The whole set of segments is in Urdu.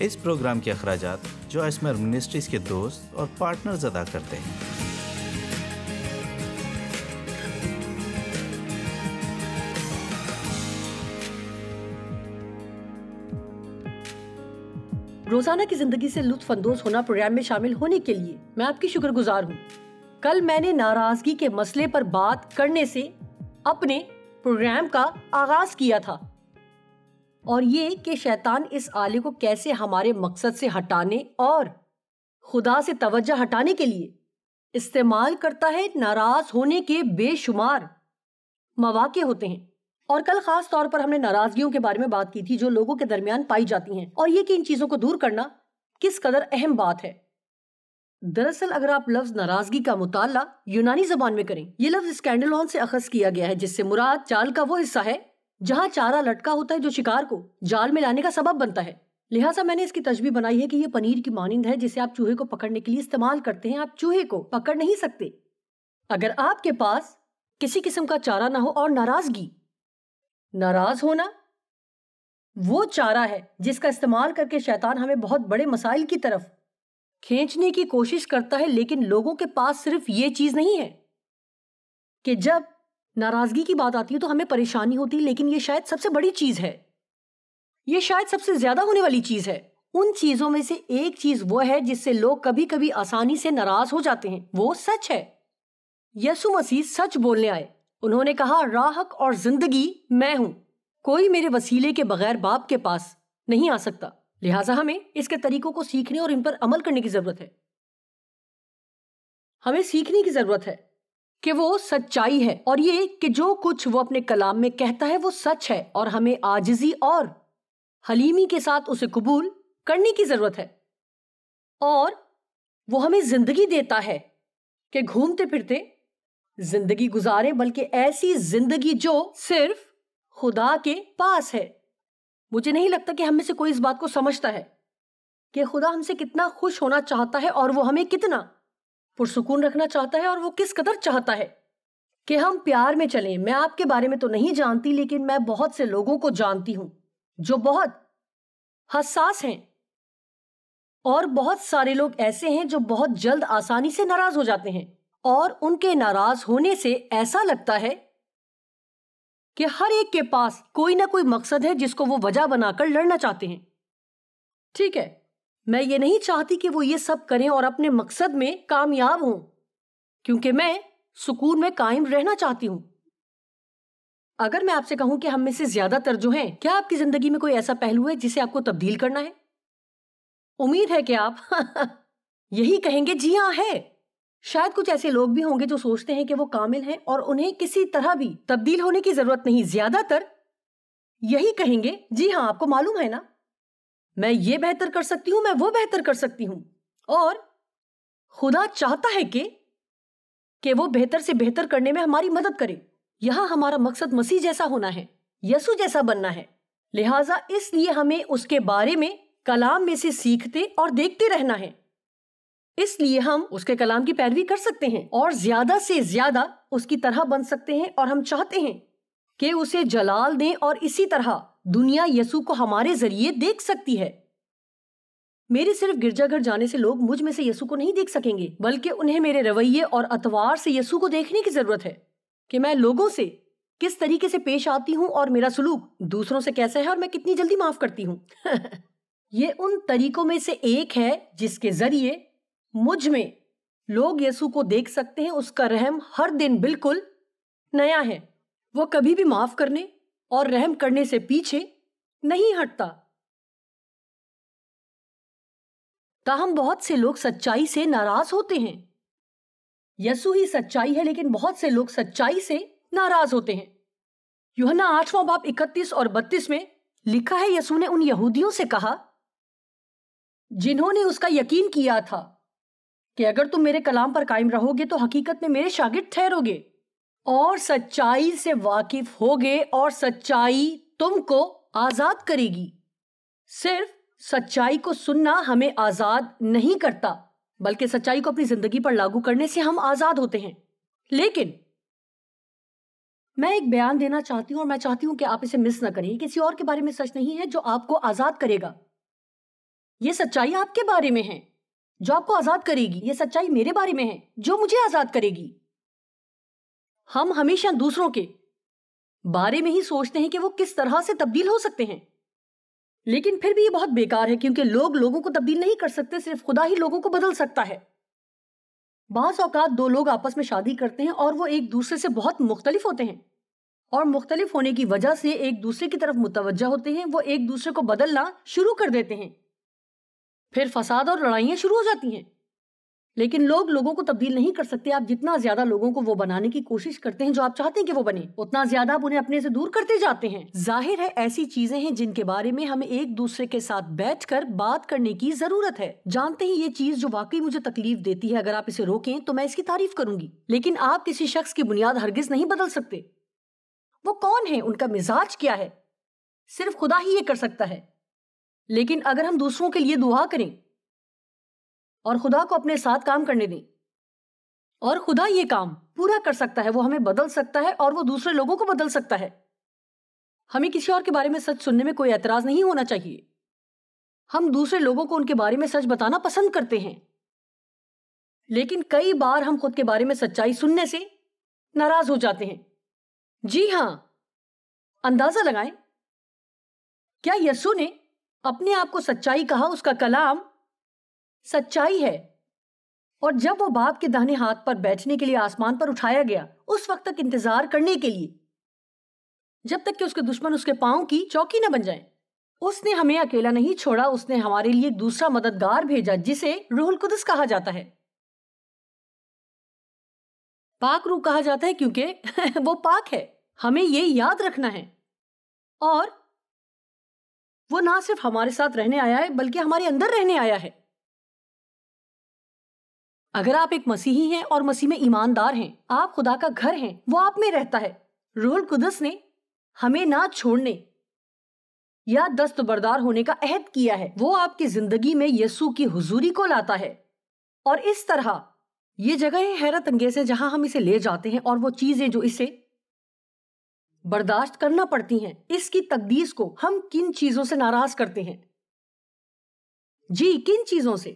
اس پروگرام کے اخراجات جو اسمر منسٹریز کے دوست اور پارٹنرز ادا کرتے ہیں۔ روزانہ کی زندگی سے لطف اندوز ہونا پروگرام میں شامل ہونے کے لیے میں آپ کی شکر گزار ہوں۔ کل میں نے ناراضگی کے مسئلے پر بات کرنے سے اپنے پروگرام کا آغاز کیا تھا، اور یہ کہ شیطان اس آلے کو کیسے ہمارے مقصد سے ہٹانے اور خدا سے توجہ ہٹانے کے لیے استعمال کرتا ہے۔ ناراض ہونے کے بے شمار مواقع ہوتے ہیں، اور کل خاص طور پر ہم نے ناراضگیوں کے بارے میں بات کی تھی جو لوگوں کے درمیان پائی جاتی ہیں، اور یہ کہ ان چیزوں کو دور کرنا کس قدر اہم بات ہے۔ دراصل اگر آپ لفظ ناراضگی کا مطالعہ یونانی زبان میں کریں، یہ لفظ اسکینڈلون سے اخذ کیا گیا ہے، جس سے مراد جال کا وہ حصہ ہے جہاں چارہ لٹکا ہوتا ہے جو شکار کو جال میں لانے کا سبب بنتا ہے۔ لہٰذا میں نے اس کی تشبیہ بنائی ہے کہ یہ پنیر کی مانند ہے جسے آپ چوہے کو پکڑنے کے لیے استعمال کرتے ہیں۔ آپ چوہے کو پکڑ نہیں سکتے اگر آپ کے پاس کسی قسم کا چارہ نہ ہو، اور ناراض ہونا وہ چارہ ہے جس کا استعمال کر کے شیطان ہمیں بہت بڑے مسائل کی طرف کھینچنے کی کوشش کرتا ہے۔ لیکن لوگوں کے پاس صرف یہ چیز نہیں ہے کہ جب ناراضگی کی بات آتی ہے تو ہمیں پریشانی ہوتی، لیکن یہ شاید سب سے بڑی چیز ہے، یہ شاید سب سے زیادہ ہونے والی چیز ہے۔ ان چیزوں میں سے ایک چیز وہ ہے جس سے لوگ کبھی کبھی آسانی سے ناراض ہو جاتے ہیں، وہ سچ ہے۔ یسوع مسیح سچ بولنے آئے، انہوں نے کہا راہ، حق اور زندگی میں ہوں، کوئی میرے وسیلے کے بغیر باپ کے پاس نہیں آ سکتا۔ لہٰذا ہمیں اس کے طریقوں کو سیکھنے اور ان پر عمل کرنے کی ضرورت ہے۔ ہمیں سیکھنے کی ضرورت ہے کہ وہ سچائی ہے، اور یہ کہ جو کچھ وہ اپنے کلام میں کہتا ہے وہ سچ ہے، اور ہمیں عاجزی اور حلیمی کے ساتھ اسے قبول کرنے کی ضرورت ہے۔ اور وہ ہمیں زندگی دیتا ہے کہ گھومتے پھرتے زندگی گزارے، بلکہ ایسی زندگی جو صرف خدا کے پاس ہے۔ مجھے نہیں لگتا کہ ہم میں سے کوئی اس بات کو سمجھتا ہے کہ خدا ہم سے کتنا خوش ہونا چاہتا ہے، اور وہ ہمیں کتنا پرسکون رکھنا چاہتا ہے، اور وہ کس قدر چاہتا ہے کہ ہم پیار میں چلیں۔ میں آپ کے بارے میں تو نہیں جانتی، لیکن میں بہت سے لوگوں کو جانتی ہوں جو بہت حساس ہیں، اور بہت سارے لوگ ایسے ہیں جو بہت جلد آسانی سے ناراض ہو جاتے ہیں، اور ان کے ناراض ہونے سے ایسا لگتا ہے کہ ہر ایک کے پاس کوئی نہ کوئی مقصد ہے جس کو وہ وجہ بنا کر لڑنا چاہتے ہیں۔ ٹھیک ہے، میں یہ نہیں چاہتی کہ وہ یہ سب کریں اور اپنے مقصد میں کامیاب ہوں، کیونکہ میں سکون میں قائم رہنا چاہتی ہوں۔ اگر میں آپ سے کہوں کہ ہم میں سے زیادہ تر جو ہیں، کیا آپ کی زندگی میں کوئی ایسا پہلو ہے جسے آپ کو تبدیل کرنا ہے؟ امید ہے کہ آپ یہی کہیں گے، جی ہاں ہے۔ شاید کچھ ایسے لوگ بھی ہوں گے جو سوچتے ہیں کہ وہ کامل ہیں اور انہیں کسی طرح بھی تبدیل ہونے کی ضرورت نہیں۔ زیادہ تر یہی کہیں گے، جی ہاں آپ کو معلوم ہے نا، میں یہ بہتر کر سکتی ہوں، میں وہ بہتر کر سکتی ہوں، اور خدا چاہتا ہے کہ وہ بہتر سے بہتر کرنے میں ہماری مدد کرے۔ یہاں ہمارا مقصد مسیح جیسا ہونا ہے، یسوع جیسا بننا ہے۔ لہٰذا اس لیے ہمیں اس کے بارے میں کلام میں سے سیکھتے اور دیکھتے رہنا ہے۔ اس لیے ہم اس کے کلام کی پیروی کر سکتے ہیں اور زیادہ سے زیادہ اس کی طرح بن سکتے ہیں، اور ہم چاہتے ہیں کہ اسے جلال دیں، اور اسی طرح دنیا یسوع کو ہمارے ذریعے دیکھ سکتی ہے۔ میرے صرف گرجا گھر جانے سے لوگ مجھ میں سے یسوع کو نہیں دیکھ سکیں گے، بلکہ انہیں میرے رویے اور اطوار سے یسوع کو دیکھنے کی ضرورت ہے، کہ میں لوگوں سے کس طریقے سے پیش آتی ہوں، اور میرا سلوک دوسروں سے کیسا ہے، اور میں کتنی جلدی معاف کرتی ہوں۔ یہ ان طریقوں میں سے ایک ہے جس کے ذریعے مجھ میں لوگ یسوع کو دیکھ سکتے ہیں۔ اس کا رحم ہر دن بالکل نیا ہے، وہ کبھی بھی معاف کرنے اور رحم کرنے سے پیچھے نہیں ہٹتا۔ تاہم بہت سے لوگ سچائی سے ناراض ہوتے ہیں۔ یسوع ہی سچائی ہے، لیکن بہت سے لوگ سچائی سے ناراض ہوتے ہیں۔ یوحنا 8واں باب 31 اور 32 میں لکھا ہے، یسوع نے ان یہودیوں سے کہا جنہوں نے اس کا یقین کیا تھا کہ اگر تم میرے کلام پر قائم رہو گے تو حقیقت میں میرے شاگرد ٹھہرو گے اور سچائی سے واقف ہوگے، اور سچائی تم کو آزاد کرے گی۔ صرف سچائی کو سننا ہمیں آزاد نہیں کرتا، بلکہ سچائی کو اپنی زندگی پر لاگو کرنے سے ہم آزاد ہوتے ہیں۔ لیکن میں ایک بیان دینا چاہتی ہوں، اور میں چاہتی ہوں کہ آپ اسے مس نہ کریں۔ کسی اور کے بارے میں سچ نہیں ہے جو آپ کو آزاد کرے گا۔ یہ سچائی آپ کے بارے میں ہے جو آپ کو آزاد کرے گی. یہ سچائی میرے بارے میں ہے جو مجھے آزاد کرے گی. ہم ہمیشہ دوسروں کے بارے میں ہی سوچتے ہیں کہ وہ کس طرح سے تبدیل ہو سکتے ہیں، لیکن پھر بھی یہ بہت بیکار ہے کیونکہ لوگ لوگوں کو تبدیل نہیں کر سکتے، صرف خدا ہی لوگوں کو بدل سکتا ہے. بعض اوقات دو لوگ آپس میں شادی کرتے ہیں اور وہ ایک دوسرے سے بہت مختلف ہوتے ہیں، اور مختلف ہونے کی وجہ سے ایک دوسرے کی طرف متوجہ ہوتے ہیں. وہ ایک دوسرے کو بدلنا شروع کر دیتے ہیں، پھر فساد اور لڑائیاں شروع ہو جاتی ہیں. لیکن لوگ لوگوں کو تبدیل نہیں کر سکتے. آپ جتنا زیادہ لوگوں کو وہ بنانے کی کوشش کرتے ہیں جو آپ چاہتے ہیں کہ وہ بنے، اتنا زیادہ آپ انہیں اپنے سے دور کرتے جاتے ہیں. ظاہر ہے ایسی چیزیں ہیں جن کے بارے میں ہمیں ایک دوسرے کے ساتھ بیٹھ کر بات کرنے کی ضرورت ہے. جانتے ہیں یہ چیز جو واقعی مجھے تکلیف دیتی ہے، اگر آپ اسے روکیں تو میں اس کی تعریف کروں گی، لیکن آپ کسی شخص کی بنیاد ہرگز نہیں بدل سکتے. وہ کون ہے، ان کا مزاج کیا ہے، صرف خدا ہی یہ کر سکتا ہے. لیکن اگر ہم دوسروں کے لیے دعا کریں اور خدا کو اپنے ساتھ کام کرنے دیں، اور خدا یہ کام پورا کر سکتا ہے، وہ ہمیں بدل سکتا ہے اور وہ دوسرے لوگوں کو بدل سکتا ہے. ہمیں کسی اور کے بارے میں سچ سننے میں کوئی اعتراض نہیں ہونا چاہیے. ہم دوسرے لوگوں کو ان کے بارے میں سچ بتانا پسند کرتے ہیں، لیکن کئی بار ہم خود کے بارے میں سچائی سننے سے ناراض ہو جاتے ہیں. جی ہاں، اندازہ لگائیں، کیا یسوع نے اپنے آپ کو سچائی کہا؟ اس کا کلام سچائی ہے. اور جب وہ باپ کے داہنے ہاتھ پر بیٹھنے کے لیے آسمان پر اٹھایا گیا، اس وقت تک انتظار کرنے کے لیے جب تک کہ اس کے دشمن اس کے پاؤں کی چوکی نہ بن جائیں. اس نے ہمیں اکیلا نہیں چھوڑا، اس نے ہمارے لیے ایک دوسرا مددگار بھیجا جسے روح القدس کہا جاتا ہے. پاک روح کہا جاتا ہے کیونکہ وہ پاک ہے. ہمیں یہ یاد رکھنا ہے. اور وہ نہ صرف ہمارے ساتھ رہنے آیا ہے بلکہ ہمارے اندر رہنے آیا ہے. اگر آپ ایک مسیحی ہیں اور مسیح میں ایماندار ہیں، آپ خدا کا گھر ہیں، وہ آپ میں رہتا ہے. روح القدس نے ہمیں نہ چھوڑنے یا دستبردار ہونے کا عہد کیا ہے. وہ آپ کی زندگی میں یسوع کی حضوری کو لاتا ہے، اور اس طرح یہ جگہیں حیرت انگیز ہے جہاں ہم اسے لے جاتے ہیں، اور وہ چیزیں جو اسے برداشت کرنا پڑتی ہیں. اس کی تقدیس کو ہم کن چیزوں سے ناراض کرتے ہیں؟ جی، کن چیزوں سے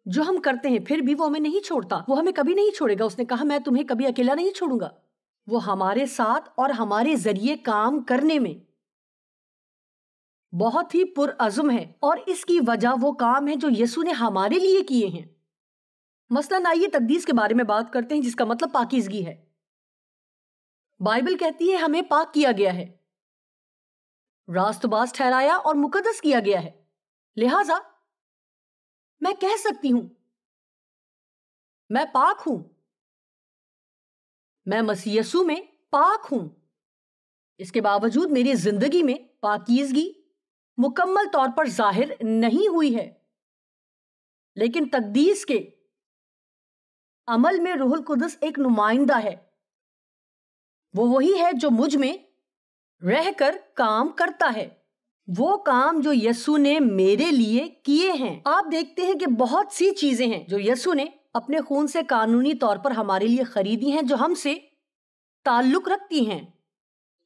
جو ہم کرتے ہیں، پھر بھی وہ ہمیں نہیں چھوڑتا. وہ ہمیں کبھی نہیں چھوڑے گا. اس نے کہا میں تمہیں کبھی اکیلا نہیں چھوڑوں گا. وہ ہمارے ساتھ اور ہمارے ذریعے کام کرنے میں بہت ہی پرعزم ہے، اور اس کی وجہ وہ کام ہے جو یسوع نے ہمارے لیے کیے ہیں. مثلاً آئیے تقدیس کے بارے میں بات کرتے ہیں، جس کا مطلب پاکیزگی ہے. بائبل کہتی ہے ہمیں پاک کیا گیا ہے، راست باز ٹھہرایا اور مقدس کیا گیا ہے. لہٰذا میں کہہ سکتی ہوں میں پاک ہوں، میں مسیح یسوع میں پاک ہوں. اس کے باوجود میری زندگی میں پاکیزگی مکمل طور پر ظاہر نہیں ہوئی ہے، لیکن تقدیس کے عمل میں روح القدس ایک نمائندہ ہے. وہ وہی ہے جو مجھ میں رہ کر کام کرتا ہے، وہ کام جو یسوع نے میرے لیے کیے ہیں. آپ دیکھتے ہیں کہ بہت سی چیزیں ہیں جو یسوع نے اپنے خون سے قانونی طور پر ہمارے لیے خریدی ہیں، جو ہم سے تعلق رکھتی ہیں،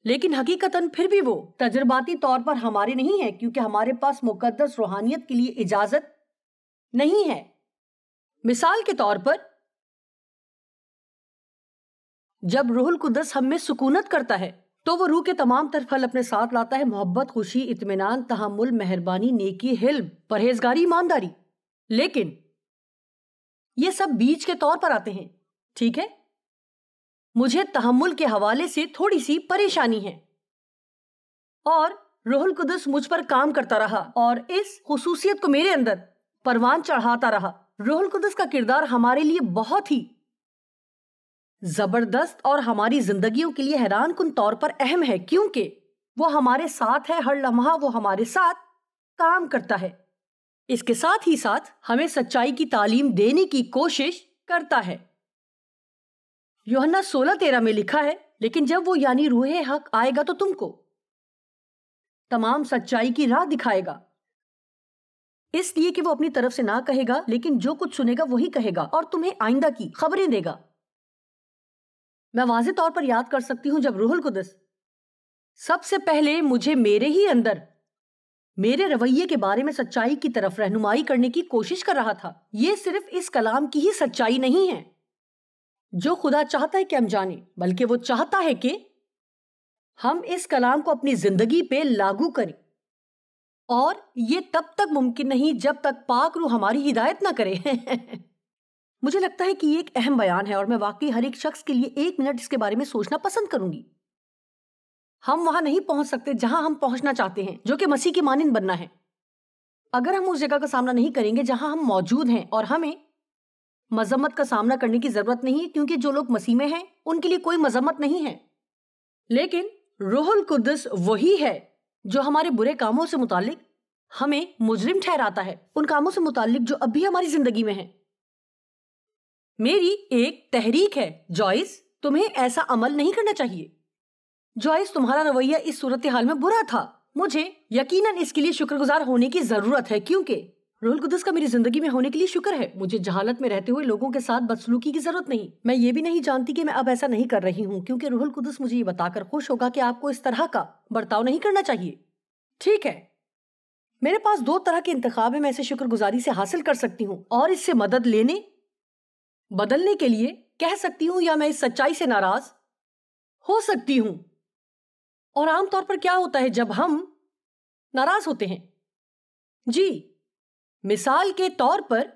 لیکن حقیقتاً پھر بھی وہ تجرباتی طور پر ہمارے نہیں ہیں، کیونکہ ہمارے پاس مقدس روحانیت کے لیے اجازت نہیں ہے. مثال کے طور پر جب روح القدس ہم میں سکونت کرتا ہے تو وہ روح کے تمام تر پھل اپنے ساتھ لاتا ہے: محبت، خوشی، اطمینان، تحمل، مہربانی، نیکی، حلم، پرہیزگاری، ایمانداری. لیکن یہ سب بیج کے طور پر آتے ہیں. ٹھیک ہے، مجھے تحمل کے حوالے سے تھوڑی سی پریشانی ہے، اور روح القدس مجھ پر کام کرتا رہا اور اس خصوصیت کو میرے اندر پروان چڑھاتا رہا. روح القدس کا کردار ہمارے لیے بہت ہی زبردست اور ہماری زندگیوں کے لیے حیران کن طور پر اہم ہے، کیونکہ وہ ہمارے ساتھ ہے. ہر لمحہ وہ ہمارے ساتھ کام کرتا ہے. اس کے ساتھ ہی ساتھ ہمیں سچائی کی تعلیم دینے کی کوشش کرتا ہے. یوحنا 16:13 میں لکھا ہے، لیکن جب وہ یعنی روح حق آئے گا تو تم کو تمام سچائی کی راہ دکھائے گا. اس لیے کہ وہ اپنی طرف سے نہ کہے گا، لیکن جو کچھ سنے گا وہی کہے گا اور تمہیں آئندہ کی خبریں دے گا. میں واضح طور پر یاد کر سکتی ہوں جب روح القدس سب سے پہلے مجھے میرے ہی اندر میرے رویے کے بارے میں سچائی کی طرف رہنمائی کرنے کی کوشش کر رہا تھا۔ یہ صرف اس کلام کی ہی سچائی نہیں ہے جو خدا چاہتا ہے کہ ہم جانیں، بلکہ وہ چاہتا ہے کہ ہم اس کلام کو اپنی زندگی پہ لاگو کریں، اور یہ تب تک ممکن نہیں جب تک پاک روح ہماری ہدایت نہ کرے۔ مجھے لگتا ہے کہ یہ ایک اہم بیان ہے، اور میں واقعی ہر ایک شخص کے لیے 1 منٹ اس کے بارے میں سوچنا پسند کروں گی۔ ہم وہاں نہیں پہنچ سکتے جہاں ہم پہنچنا چاہتے ہیں، جو کہ مسیح کی مانند بننا ہے، اگر ہم اس جگہ کا سامنا نہیں کریں گے جہاں ہم موجود ہیں۔ اور ہمیں مذمت کا سامنا کرنے کی ضرورت نہیں ہے، کیونکہ جو لوگ مسیح میں ہیں ان کے لیے کوئی مذمت نہیں ہے، لیکن روح القدس وہی ہے جو ہمارے برے کاموں سے متعلق ہمیں مجرم ٹھہراتا ہے، ان کاموں سے متعلق جو اب بھی ہماری زندگی میں ہیں۔ میری ایک تحریک ہے، جوائس تمہیں ایسا عمل نہیں کرنا چاہیے۔ جوائس تمہارا رویہ اس صورتحال میں برا تھا، مجھے یقیناً اس کے لیے شکر گزار ہونے کی ضرورت ہے، کیونکہ روح القدس کا میری زندگی میں ہونے کے لیے شکر ہے۔ مجھے جہالت میں رہتے ہوئے لوگوں کے ساتھ بدسلوکی کی ضرورت نہیں۔ میں یہ بھی نہیں جانتی کہ میں اب ایسا نہیں کر رہی ہوں، کیونکہ روح القدس مجھے یہ بتا کر خوش ہوگا کہ آپ کو اس طرح کا برتاؤ نہیں کرنا چاہیے۔ ٹھیک ہے، میرے پاس 2 طرح کے انتخاب ہیں، میں اسے شکر گزاری سے حاصل کر سکتی ہوں اور اس سے مدد لینے بدلنے کے لیے کہہ سکتی ہوں، یا میں اس سچائی سے ناراض ہو سکتی ہوں۔ اور عام طور پر کیا ہوتا ہے جب ہم ناراض ہوتے ہیں؟ جی، مثال کے طور پر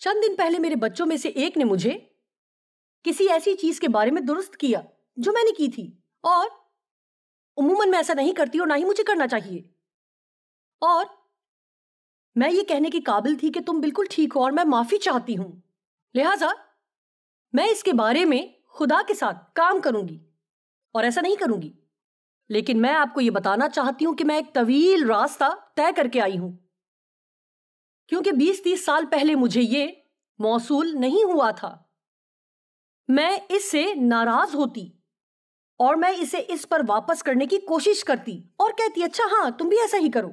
چند دن پہلے میرے بچوں میں سے ایک نے مجھے کسی ایسی چیز کے بارے میں درست کیا جو میں نے کی تھی، اور عموماً میں ایسا نہیں کرتی اور نہ ہی مجھے کرنا چاہیے، اور میں یہ کہنے کے قابل تھی کہ تم بالکل ٹھیک ہو اور میں معافی چاہتی ہوں، لہٰذا میں اس کے بارے میں خدا کے ساتھ کام کروں گی اور ایسا نہیں کروں گی۔ لیکن میں آپ کو یہ بتانا چاہتی ہوں کہ میں ایک طویل راستہ طے کر کے آئی ہوں، کیونکہ 20-30 سال پہلے مجھے یہ موصول نہیں ہوا تھا۔ میں اس سے ناراض ہوتی اور میں اسے اس پر واپس کرنے کی کوشش کرتی اور کہتی اچھا ہاں تم بھی ایسا ہی کرو۔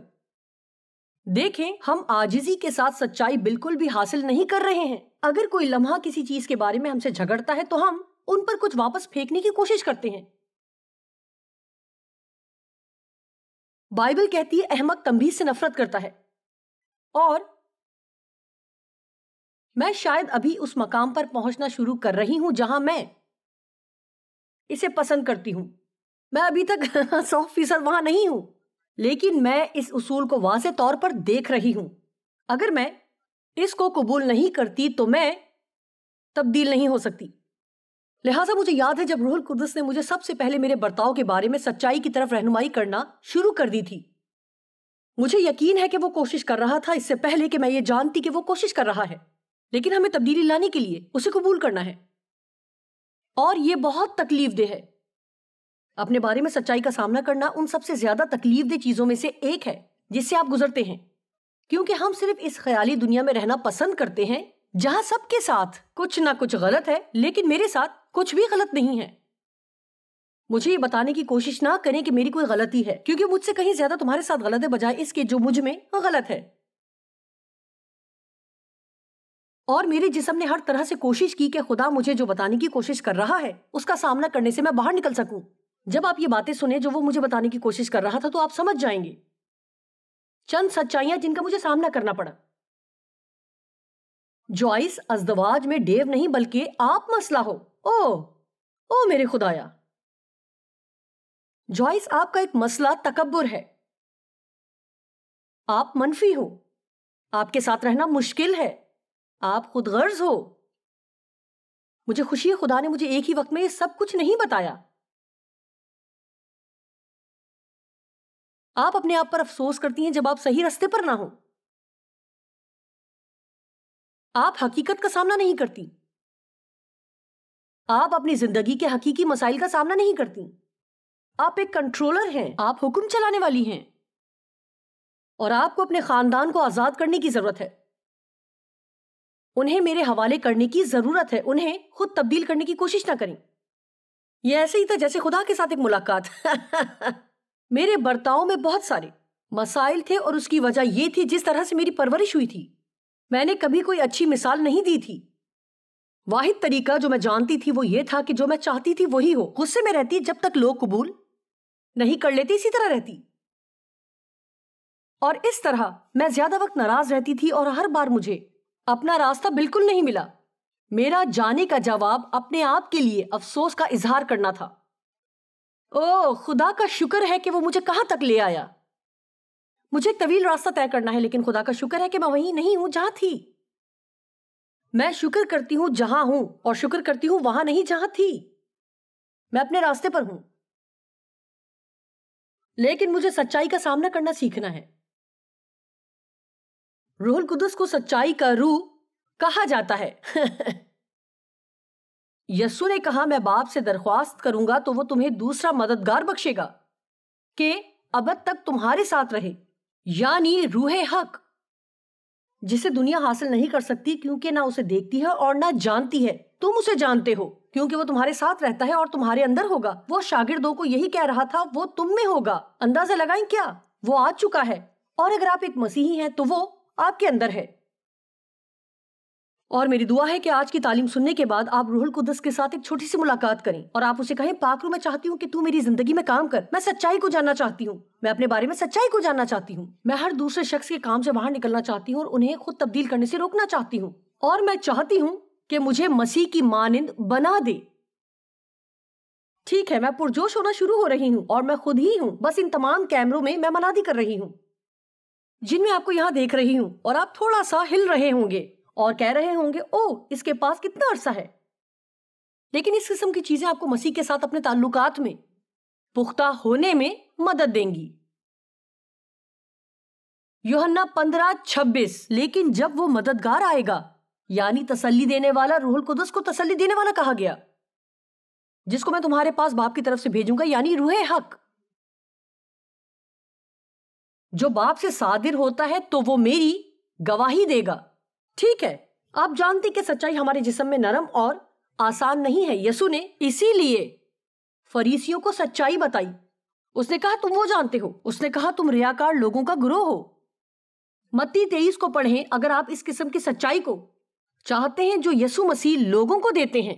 دیکھیں، ہم عاجزی کے ساتھ سچائی بالکل بھی حاصل نہیں کر رہے ہیں۔ اگر کوئی لمحہ کسی چیز کے بارے میں ہم سے جھگڑتا ہے تو ہم ان پر کچھ واپس پھینکنے کی کوشش کرتے ہیں۔ بائبل کہتی ہے احمق تنبیہ سے نفرت کرتا ہے، اور میں شاید ابھی اس مقام پر پہنچنا شروع کر رہی ہوں جہاں میں اسے پسند کرتی ہوں۔ میں ابھی تک 100% وہاں نہیں ہوں، لیکن میں اس اصول کو واضح طور پر دیکھ رہی ہوں۔ اگر میں اس کو قبول نہیں کرتی تو میں تبدیل نہیں ہو سکتی۔ لہٰذا مجھے یاد ہے جب روح القدس نے مجھے سب سے پہلے میرے برتاؤ کے بارے میں سچائی کی طرف رہنمائی کرنا شروع کر دی تھی، مجھے یقین ہے کہ وہ کوشش کر رہا تھا اس سے پہلے کہ میں یہ جانتی کہ وہ کوشش کر رہا ہے، لیکن ہمیں تبدیلی لانے کے لیے اسے قبول کرنا ہے، اور یہ بہت تکلیف دہ ہے۔ اپنے بارے میں سچائی کا سامنا کرنا ان سب سے زیادہ تکلیف دہ چیزوں میں سے ایک ہے جس سے آپ گزرتے ہیں، کیونکہ ہم صرف اس خیالی دنیا میں رہنا پسند کرتے ہیں جہاں سب کے ساتھ کچھ نہ کچھ غلط ہے، لیکن میرے ساتھ کچھ بھی غلط نہیں ہے۔ مجھے یہ بتانے کی کوشش نہ کریں کہ میری کوئی غلطی ہے، کیونکہ مجھ سے کہیں زیادہ تمہارے ساتھ غلط ہے بجائے اس کے جو مجھ میں غلط ہے۔ اور میرے جسم نے ہر طرح سے کوشش کی کہ خدا مجھے جو بتانے کی کوشش کر رہا ہے اس کا سامنا کرنے سے میں باہر نکل سکوں۔ جب آپ یہ باتیں سنیں جو وہ مجھے بتانے کی کوشش کر رہا تھا تو آپ سمجھ جائیں گے چند سچائیاں جن کا مجھے سامنا کرنا پڑا۔ جوائس، ازدواج میں ڈیو نہیں بلکہ آپ مسئلہ ہو۔ او میرے خدایا، جوائس آپ کا ایک مسئلہ تکبر ہے، آپ منفی ہو، آپ کے ساتھ رہنا مشکل ہے، آپ خود غرض ہو۔ مجھے خوشی ہے خدا نے مجھے ایک ہی وقت میں یہ سب کچھ نہیں بتایا۔ آپ اپنے آپ پر افسوس کرتی ہیں جب آپ صحیح راستے پر نہ ہو، آپ حقیقت کا سامنا نہیں کرتی، آپ اپنی زندگی کے حقیقی مسائل کا سامنا نہیں کرتی، آپ ایک کنٹرولر ہیں، آپ حکم چلانے والی ہیں، اور آپ کو اپنے خاندان کو آزاد کرنے کی ضرورت ہے، انہیں میرے حوالے کرنے کی ضرورت ہے، انہیں خود تبدیل کرنے کی کوشش نہ کریں۔ یہ ایسے ہی تھا جیسے خدا کے ساتھ ایک ملاقات۔ میرے برتاؤ میں بہت سارے مسائل تھے اور اس کی وجہ یہ تھی جس طرح سے میری پرورش ہوئی تھی۔ میں نے کبھی کوئی اچھی مثال نہیں دی تھی۔ واحد طریقہ جو میں جانتی تھی وہ یہ تھا کہ جو میں چاہتی تھی وہی ہو۔ غصے میں رہتی جب تک لوگ قبول نہیں کر لیتے، اسی طرح رہتی۔ اور اس طرح میں زیادہ وقت ناراض رہتی تھی اور ہر بار مجھے اپنا راستہ بالکل نہیں ملا۔ میرا جانے کا جواب اپنے آپ کے لیے افسوس کا اظہار کرنا تھا۔ اوہ خدا کا شکر ہے کہ وہ مجھے کہاں تک لے آیا۔ مجھے ایک طویل راستہ طے کرنا ہے، لیکن خدا کا شکر ہے کہ میں وہیں نہیں ہوں جہاں تھی۔ میں شکر کرتی ہوں جہاں ہوں، اور شکر کرتی ہوں وہاں نہیں جہاں تھی۔ میں اپنے راستے پر ہوں، لیکن مجھے سچائی کا سامنا کرنا سیکھنا ہے۔ روح القدس کو سچائی کا روح کہا جاتا ہے۔ یسوع نے کہا میں باپ سے درخواست کروں گا تو وہ تمہیں دوسرا مددگار بخشے گا کہ ابد تک تمہارے ساتھ رہے، یعنی روح حق، جسے دنیا حاصل نہیں کر سکتی کیونکہ نہ اسے دیکھتی ہے اور نہ جانتی ہے۔ تم اسے جانتے ہو کیونکہ وہ تمہارے ساتھ رہتا ہے اور تمہارے اندر ہوگا۔ وہ شاگردوں کو یہی کہہ رہا تھا، وہ تم میں ہوگا۔ اندازہ لگائیں کیا؟ وہ آ چکا ہے، اور اگر آپ ایک مسیحی ہیں تو وہ آپ کے اندر ہے۔ اور میری دعا ہے کہ آج کی تعلیم سننے کے بعد آپ روح القدس کے ساتھ ایک چھوٹی سی ملاقات کریں اور آپ اسے کہیں، پاک روح میں چاہتی ہوں کہ تو میری زندگی میں کام کر۔ میں سچائی کو جاننا چاہتی ہوں، میں اپنے بارے میں سچائی کو جاننا چاہتی ہوں۔ میں ہر دوسرے شخص کے کام سے باہر نکلنا چاہتی ہوں اور انہیں خود تبدیل کرنے سے روکنا چاہتی ہوں، اور میں چاہتی ہوں کہ مجھے مسیح کی مانند بنا دے۔ ٹھیک ہے، میں پرجوش ہونا شروع ہو رہی ہوں، اور میں خود ہی ہوں۔ بس ان تمام کیمروں میں میں منادی کر رہی ہوں جن میں آپ کو یہاں دیکھ رہی ہوں، اور آپ تھوڑا سا ہل رہے ہوں گے اور کہہ رہے ہوں گے، اوہ اس کے پاس کتنا عرصہ ہے۔ لیکن اس قسم کی چیزیں آپ کو مسیح کے ساتھ اپنے تعلقات میں پختہ ہونے میں مدد دیں گی۔ یوحنا 15:26، لیکن جب وہ مددگار آئے گا، یعنی تسلی دینے والا، روح القدس کو تسلی دینے والا کہا گیا، جس کو میں تمہارے پاس باپ کی طرف سے بھیجوں گا، یعنی روح حق، جو باپ سے صادر ہوتا ہے تو وہ میری گواہی دے گا۔ ٹھیک ہے، آپ جانتے کہ سچائی ہمارے جسم میں نرم اور آسان نہیں ہے۔ یسوع نے اسی لیے فریسیوں کو سچائی بتائی۔ اس نے کہا تم وہ جانتے ہو، اس نے کہا تم ریاکار لوگوں کا گروہ ہو۔ متی 23 کو پڑھیں اگر آپ اس قسم کی سچائی کو چاہتے ہیں جو یسوع مسیح لوگوں کو دیتے ہیں۔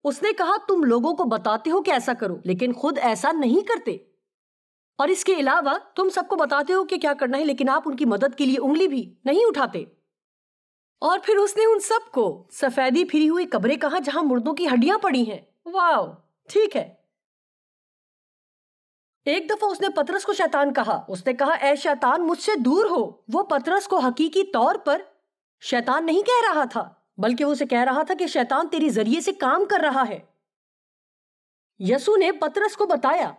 اس نے کہا تم لوگوں کو بتاتے ہو کہ ایسا کرو، لیکن خود ایسا نہیں کرتے، اور اس کے علاوہ تم سب کو بتاتے ہو کہ کیا کرنا ہے، لیکن آپ ان کی مدد کے لیے انگلی بھی نہیں اٹھاتے۔ اور پھر اس نے ان سب کو سفیدی پھری ہوئی قبریں کہا جہاں مردوں کی ہڈیاں پڑی ہیں۔ واو، ٹھیک ہے۔ ایک دفعہ اس نے پطرس کو شیطان کہا۔ اس نے کہا اے شیطان مجھ سے دور ہو۔ وہ پطرس کو حقیقی طور پر شیطان نہیں کہہ رہا تھا، بلکہ وہ اسے کہہ رہا تھا کہ شیطان تیری ذریعے سے کام کر رہا ہے۔ یسوع نے پطرس کو بتایا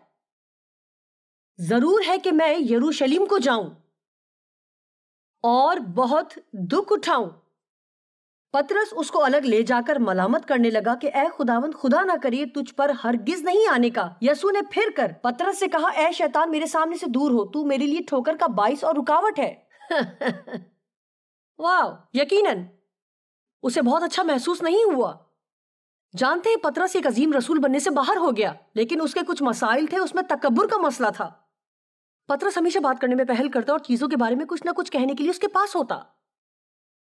ضرور ہے کہ میں یروشلم کو جاؤں اور بہت دکھ اٹھاؤں۔ پطرس اس کو الگ لے جا کر ملامت کرنے لگا کہ اے خداوند، خدا نہ کرے تجھ پر ہرگز نہیں آنے کا۔ یسوع نے پھر کر پطرس سے کہا اے شیطان میرے سامنے سے دور ہو، تو میرے لیے ٹھوکر کا باعث اور رکاوٹ ہے۔ واو، یقیناً اسے بہت اچھا محسوس نہیں ہوا۔ جانتے ہیں پطرس ایک عظیم رسول بننے سے باہر ہو گیا، لیکن اس کے کچھ مسائل تھے۔ اس میں تکبر کا مسئلہ تھا۔ پطرس ہمیشہ بات کرنے میں پہل کرتا اور چیزوں کے بارے میں کچھ نہ کچھ کہنے کے لیے اس کے پاس ہوتا۔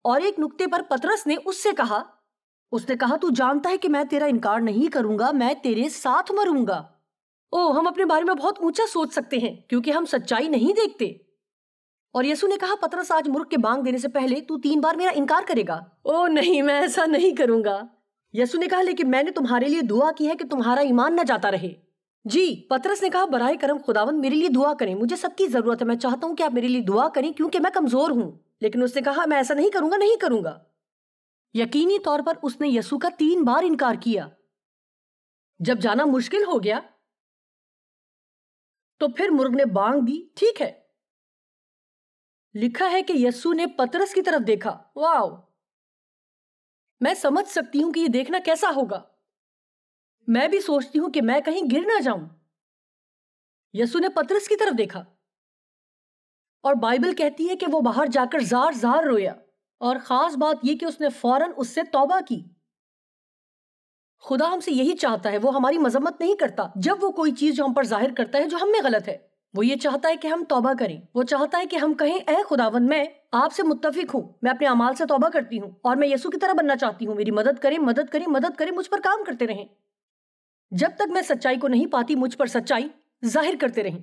اور ایک نقطے پر پطرس نے اس سے کہا، اس نے کہا تو جانتا ہے کہ میں تیرا انکار نہیں کروں گا، میں تیرے ساتھ مروں گا۔ ہم اپنے بارے میں بہت اونچا سوچ سکتے ہیں کیونکہ ہم سچائی نہیں دیکھتے۔ اور یسوع نے کہا پطرس آج مرغ کے بانگ دینے سے پہلے تو 3 بار میرا انکار کرے گا۔ نہیں، میں ایسا نہیں کروں گا۔ یسوع نے کہا لیکن میں نے تمہارے لیے دعا کی ہے کہ تمہارا ایمان نہ جاتا رہے۔ جی، پطرس نے کہا براہ کرم خداوند میرے لیے دعا کریں، مجھے سب کی ضرورت ہے، میں چاہتا ہوں کہ آپ میرے لیے دعا کریں کیونکہ میں کمزور ہوں۔ لیکن اس نے کہا میں ایسا نہیں کروں گا، نہیں کروں گا۔ یقینی طور پر اس نے یسوع کا 3 بار انکار کیا۔ جب جانا مشکل ہو گیا تو پھر مرغ نے بانگ دی۔ ٹھیک ہے، لکھا ہے کہ یسوع نے پطرس کی طرف دیکھا۔ واو، میں سمجھ سکتی ہوں کہ یہ دیکھنا کیسا ہوگا۔ میں بھی سوچتی ہوں کہ میں کہیں گر نہ جاؤں۔ یسوع نے پطرس کی طرف دیکھا اور بائبل کہتی ہے کہ وہ باہر جا کر زار زار رویا، اور خاص بات یہ کہ اس نے فوراً اس سے توبہ کی۔ خدا ہم سے یہی چاہتا ہے، وہ ہماری مذمت نہیں کرتا جب وہ کوئی چیز جو ہم پر ظاہر کرتا ہے جو ہم میں غلط ہے۔ وہ یہ چاہتا ہے کہ ہم توبہ کریں۔ وہ چاہتا ہے کہ ہم کہیں اے خداوند میں آپ سے متفق ہوں، میں اپنے اعمال سے توبہ کرتی ہوں اور میں یسوع کی طرح بننا چاہتی ہوں، میری مدد کریں، مدد کریں، مدد کریں، مجھ پر کام کرتے رہیں۔ جب تک میں سچائی کو نہیں پاتی مجھ پر سچائی ظاہر کرتے رہیں۔